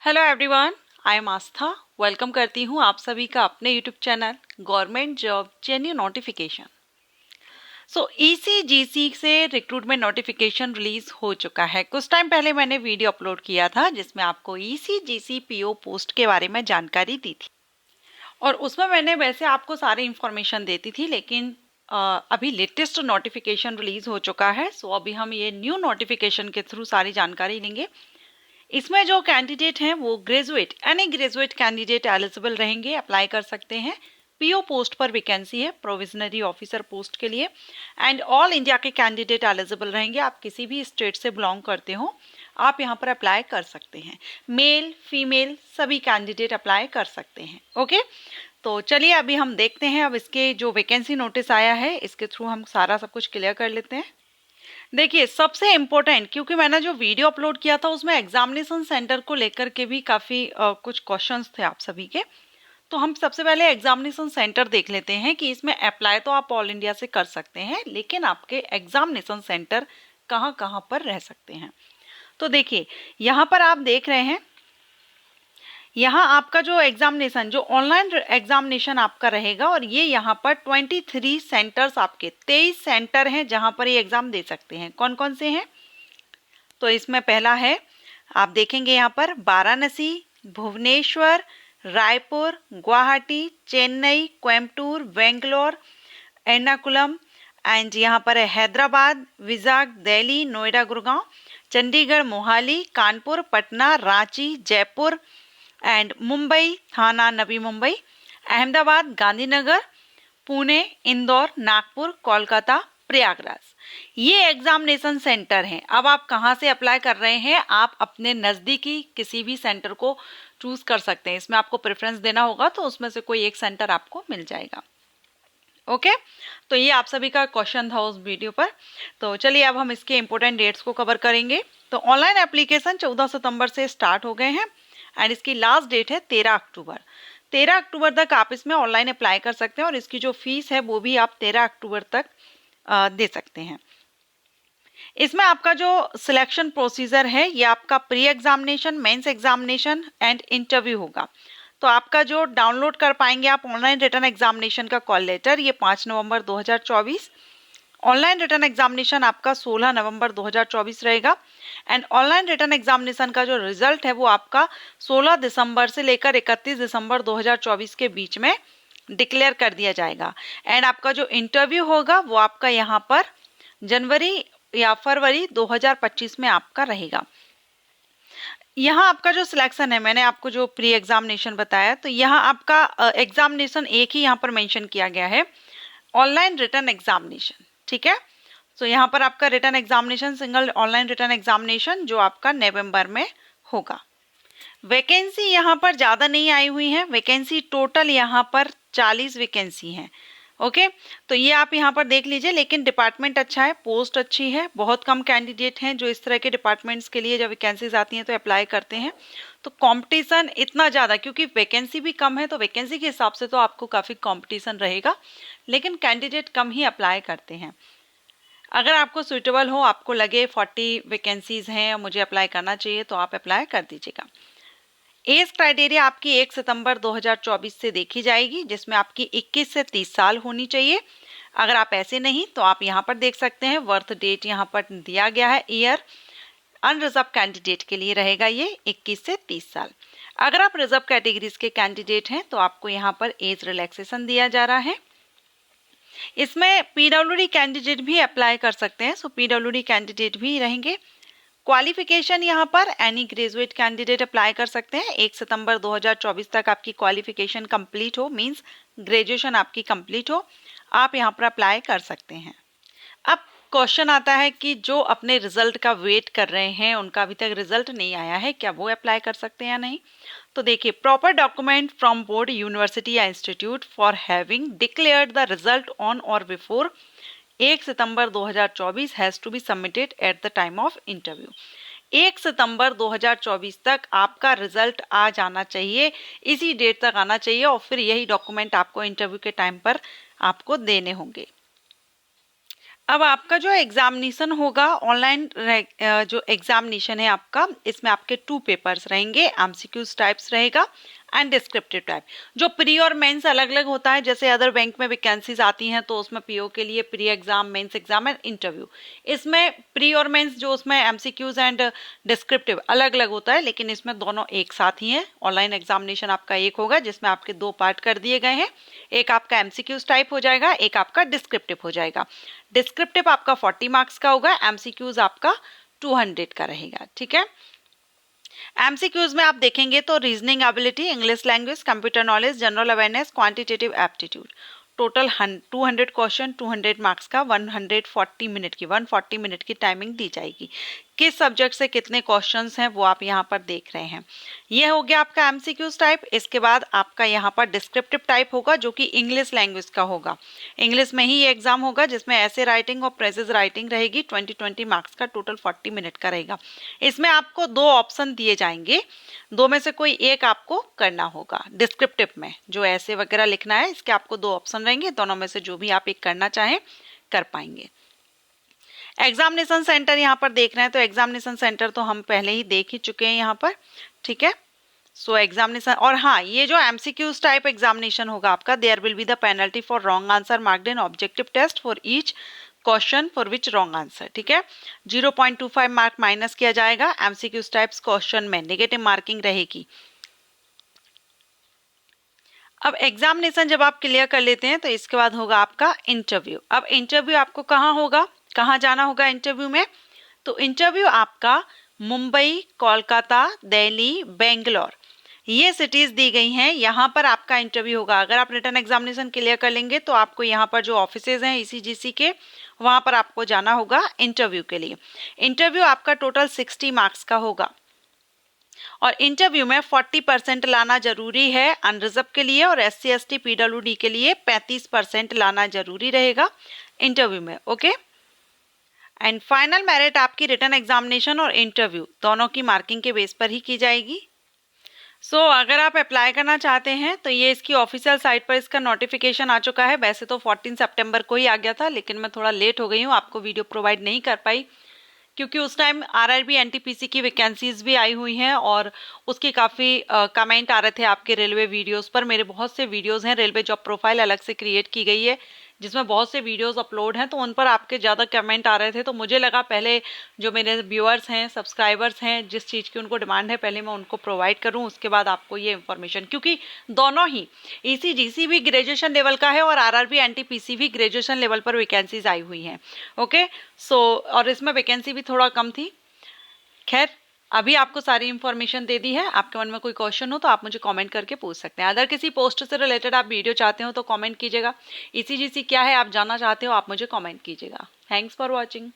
Hello everyone, I am Aastha. Welcome करती हूँ आप सभी का अपने YouTube channel government job जेन्यू notification. ECGC से रिक्रूटमेंट नोटिफिकेशन रिलीज हो चुका है। कुछ टाइम पहले मैंने वीडियो अपलोड किया था जिसमें आपको ईसीजीसी पीओ पोस्ट के बारे में जानकारी दी थी और उसमें मैंने वैसे आपको सारी इंफॉर्मेशन देती थी, लेकिन अभी लेटेस्ट नोटिफिकेशन रिलीज हो चुका है। अभी हम ये न्यू नोटिफिकेशन के थ्रू सारी जानकारी लेंगे। इसमें जो कैंडिडेट हैं वो graduate, any graduate candidate eligible रहेंगे, अप्लाई कर सकते हैं। पीओ पोस्ट पर वैकेंसी है, प्रोविजनरी ऑफिसर पोस्ट के लिए, एंड ऑल इंडिया के कैंडिडेट एलिजिबल रहेंगे। आप किसी भी स्टेट से बिलोंग करते हो, आप यहाँ पर अप्लाई कर सकते हैं। मेल फीमेल सभी कैंडिडेट अप्लाई कर सकते हैं। ओके, तो चलिए अभी हम देखते हैं। अब इसके जो वैकेंसी नोटिस आया है इसके थ्रू हम सारा सब कुछ क्लियर कर लेते हैं। देखिए, सबसे इम्पोर्टेंट, क्योंकि मैंने जो वीडियो अपलोड किया था उसमें एग्जामिनेशन सेंटर को लेकर के भी काफ़ी कुछ क्वेश्चंस थे आप सभी के। तो हम सबसे पहले एग्जामिनेशन सेंटर देख लेते हैं कि इसमें अप्लाई तो आप ऑल इंडिया से कर सकते हैं, लेकिन आपके एग्जामिनेशन सेंटर कहाँ कहाँ पर रह सकते हैं। तो देखिए, यहाँ पर आप देख रहे हैं, यहाँ आपका जो एग्जामिनेशन, जो ऑनलाइन एग्जामिनेशन आपका रहेगा, और ये यहाँ पर 23 सेंटर्स, आपके 23 सेंटर हैं जहाँ पर ये एग्ज़ाम दे सकते हैं। कौन कौन से हैं? तो इसमें पहला है, आप देखेंगे यहाँ पर वाराणसी, भुवनेश्वर, रायपुर, गुवाहाटी, चेन्नई, कोयम्बटूर, बेंगलोर, एर्नाकुलम, एंड यहाँ पर है हैदराबाद, विजाग, दिल्ली, नोएडा, गुड़गांव, चंडीगढ़, मोहाली, कानपुर, पटना, रांची, जयपुर एंड मुंबई, थाना, नवी मुंबई, अहमदाबाद, गांधीनगर, पुणे, इंदौर, नागपुर, कोलकाता, प्रयागराज। ये एग्जामिनेशन सेंटर हैं। अब आप कहाँ से अप्लाई कर रहे हैं? आप अपने नज़दीकी किसी भी सेंटर को चूज कर सकते हैं। इसमें आपको प्रेफरेंस देना होगा, तो उसमें से कोई एक सेंटर आपको मिल जाएगा। ओके, तो ये आप सभी का क्वेश्चन था उस वीडियो पर। तो चलिए अब हम इसके इंपॉर्टेंट डेट्स को कवर करेंगे। तो ऑनलाइन एप्लीकेशन 14 सितंबर से स्टार्ट हो गए हैं एंड इसकी लास्ट डेट है 13 अक्टूबर। 13 अक्टूबर तक आप इसमें ऑनलाइन अप्लाई कर सकते हैं और इसकी जो फीस है वो भी आप 13 अक्टूबर तक दे सकते हैं। इसमें आपका जो सिलेक्शन प्रोसीजर है ये आपका pre examination, mains examination and interview होगा। तो आपका जो डाउनलोड कर पाएंगे आप ऑनलाइन रिटर्न एग्जामिनेशन का कॉल लेटर, ये 5 नवंबर 2024। ऑनलाइन रिटर्न एग्जामिनेशन आपका 16 नवंबर 2024 रहेगा एंड ऑनलाइन रिटर्न एग्जामिनेशन का जो रिजल्ट है वो आपका 16 दिसंबर से लेकर 31 दिसंबर 2024 के बीच में डिक्लेयर कर दिया जाएगा। एंड आपका जो इंटरव्यू होगा वो आपका यहाँ पर जनवरी या फरवरी 2025 में आपका रहेगा। यहाँ आपका जो सिलेक्शन है, मैंने आपको जो प्री एग्जामिनेशन बताया, तो यहाँ आपका एग्जामिनेशन एक ही यहाँ पर मेंशन किया गया है, ऑनलाइन रिटर्न एग्जामिनेशन। ठीक है, तो यहाँ पर आपका return examination, single online written examination जो आपका नवंबर में होगा। वैकेंसी यहाँ पर ज़्यादा नहीं आई हुई है, वैकेंसी टोटल यहाँ पर 40 वैकेंसी हैं। ओके, तो ये आप यहाँ पर देख लीजिए, लेकिन डिपार्टमेंट अच्छा है, पोस्ट अच्छी है, बहुत कम कैंडिडेट हैं जो इस तरह के डिपार्टमेंट्स के लिए जब वैकेंसीज आती हैं तो अप्लाई करते हैं। तो कंपटीशन इतना ज़्यादा, क्योंकि वैकेंसी भी कम है तो वैकेंसी के हिसाब से तो आपको काफ़ी कंपटीशन रहेगा, लेकिन कैंडिडेट कम ही अप्लाई करते हैं। अगर आपको सुइटेबल हो, आपको लगे 40 वैकेंसीज हैं और मुझे अप्लाई करना चाहिए, तो आप अप्लाई कर दीजिएगा। एज क्राइटेरिया आपकी 1 सितंबर 2024 से देखी जाएगी, जिसमें आपकी 21 से 30 साल होनी चाहिए। अगर आप ऐसे नहीं तो आप यहाँ पर देख सकते हैं, बर्थ डेट यहाँ पर दिया गया है, ईयर अनरिजर्व कैंडिडेट के लिए रहेगा ये 21 से 30 साल। अगर आप रिजर्व कैटेगरीज के कैंडिडेट हैं तो आपको यहाँ पर एज रिलैक्सेशन दिया जा रहा है। इसमें पीडब्ल्यूडी कैंडिडेट भी अप्लाई कर सकते हैं, सो पीडब्ल्यूडी कैंडिडेट भी रहेंगे। क्वालिफिकेशन यहाँ पर एनी ग्रेजुएट कैंडिडेट अप्लाई कर सकते हैं। 1 सितंबर 2024 तक आपकी क्वालिफिकेशन कंप्लीट हो, मींस ग्रेजुएशन आपकी कंप्लीट हो, आप यहाँ पर अप्लाई कर सकते हैं। अब क्वेश्चन आता है कि जो अपने रिजल्ट का वेट कर रहे हैं, उनका अभी तक रिजल्ट नहीं आया है, क्या वो अप्लाई कर सकते हैं या नहीं? तो देखिए, proper document from board, university या institute for having declared the result on और before 1 September 2024 has to be submitted at the time of interview. 1 सितंबर 2024 तक आपका रिजल्ट आ जाना चाहिए, इसी डेट तक आना चाहिए, और फिर यही डॉक्यूमेंट आपको इंटरव्यू के टाइम पर आपको देने होंगे। अब आपका जो एग्जामिनेशन होगा ऑनलाइन, जो एग्जामिनेशन है आपका, इसमें आपके 2 पेपर्स रहेंगे, एमसीक्यूज टाइप्स रहेगा एंड डिस्क्रिप्टिव टाइप। जो प्री और मेंस अलग अलग होता है, जैसे अदर बैंक में वैकेंसीज आती हैं तो उसमें पीओ के लिए pre exam, mains exam and interview. इसमें प्री और मेंस जो उसमें एमसीक्यूज एंड डिस्क्रिप्टिव अलग अलग होता है, लेकिन इसमें दोनों एक साथ ही हैं। ऑनलाइन एग्जामिनेशन आपका एक होगा जिसमें आपके 2 पार्ट कर दिए गए हैं, एक आपका एमसीक्यूज टाइप हो जाएगा, एक आपका डिस्क्रिप्टिव हो जाएगा। डिस्क्रिप्टिव आपका 40 मार्क्स का होगा, एमसीक्यूज आपका 200 का रहेगा। ठीक है, एमसीक्यूज में आप देखेंगे तो reasoning ability, English language, computer knowledge, general awareness, quantitative aptitude, total 200 question, 200 marks का, 140 मिनट की टाइमिंग दी जाएगी। किस सब्जेक्ट से कितने क्वेश्चंस हैं वो आप यहाँ पर देख रहे हैं। ये हो गया आपका एमसीक्यूज टाइप। इसके बाद आपका यहाँ पर डिस्क्रिप्टिव टाइप होगा जो कि इंग्लिश लैंग्वेज का होगा। इंग्लिश में ही ये एग्जाम होगा जिसमें ऐसे राइटिंग और प्रेजेस राइटिंग रहेगी। 20 मार्क्स का, टोटल 40 मिनट का रहेगा। इसमें आपको 2 ऑप्शन दिए जाएंगे, 2 में से कोई एक आपको करना होगा। डिस्क्रिप्टिव में जो ऐसे वगैरह लिखना है, इसके आपको 2 ऑप्शन रहेंगे, दोनों में से जो भी आप एक करना चाहें कर पाएंगे। एग्जामिनेशन सेंटर यहाँ पर देख रहे हैं तो एग्जामिनेशन सेंटर तो हम पहले ही देख ही चुके हैं यहाँ पर। ठीक है, सो एग्जामिनेशन, और हाँ, ये जो एमसीक्यूज टाइप एग्जामिनेशन होगा आपका, there will be the penalty for wrong answer marked in objective test for each question for which wrong answer. ठीक है, 0.25 मार्क माइनस किया जाएगा। एमसीक्यूज टाइप्स क्वेश्चन में नेगेटिव मार्किंग रहेगी। अब एग्जामिनेशन जब आप क्लियर कर लेते हैं तो इसके बाद होगा आपका इंटरव्यू। अब इंटरव्यू आपको कहाँ होगा, कहाँ जाना होगा इंटरव्यू में? तो इंटरव्यू आपका मुंबई, कोलकाता, दिल्ली, बेंगलोर, ये सिटीज दी गई हैं, यहाँ पर आपका इंटरव्यू होगा। अगर आप रिटन एग्जामिनेशन क्लियर कर लेंगे तो आपको यहाँ पर जो ऑफिसेज हैं ईसीजीसी के, वहाँ पर आपको जाना होगा इंटरव्यू के लिए। इंटरव्यू आपका टोटल 60 मार्क्स का होगा और इंटरव्यू में 40% लाना जरूरी है अनरिजर्व के लिए, और SC ST PWD के लिए 35% लाना जरूरी रहेगा इंटरव्यू में। ओके, एंड फाइनल मेरिट आपकी रिटन एग्जामिनेशन और इंटरव्यू दोनों की मार्किंग के बेस पर ही की जाएगी। अगर आप अप्लाई करना चाहते हैं तो ये इसकी ऑफिशियल साइट पर इसका नोटिफिकेशन आ चुका है। वैसे तो 14 सितंबर को ही आ गया था, लेकिन मैं थोड़ा लेट हो गई हूँ, आपको वीडियो प्रोवाइड नहीं कर पाई क्योंकि उस टाइम RRB NTPC की वैकेंसीज भी आई हुई हैं और उसके काफ़ी कमेंट आ रहे थे आपके रेलवे वीडियोस पर। मेरे बहुत से वीडियोस हैं, रेलवे जॉब प्रोफाइल अलग से क्रिएट की गई है जिसमें बहुत से वीडियोस अपलोड हैं, तो उन पर आपके ज़्यादा कमेंट आ रहे थे। तो मुझे लगा पहले जो मेरे व्यूअर्स हैं, सब्सक्राइबर्स हैं, जिस चीज़ की उनको डिमांड है पहले मैं उनको प्रोवाइड करूँ, उसके बाद आपको ये इन्फॉर्मेशन, क्योंकि दोनों ही ECGC भी ग्रेजुएशन लेवल का है और RRB NTPC भी ग्रेजुएशन लेवल पर वैकेंसीज आई हुई हैं। ओके, और इसमें वैकेंसी भी थोड़ा कम थी। खैर, अभी आपको सारी इन्फॉर्मेशन दे दी है। आपके मन में कोई क्वेश्चन हो तो आप मुझे कमेंट करके पूछ सकते हैं। अगर किसी पोस्ट से रिलेटेड आप वीडियो चाहते हो तो कमेंट कीजिएगा। ECGC क्या है आप जानना चाहते हो, आप मुझे कमेंट कीजिएगा। Thanks for watching.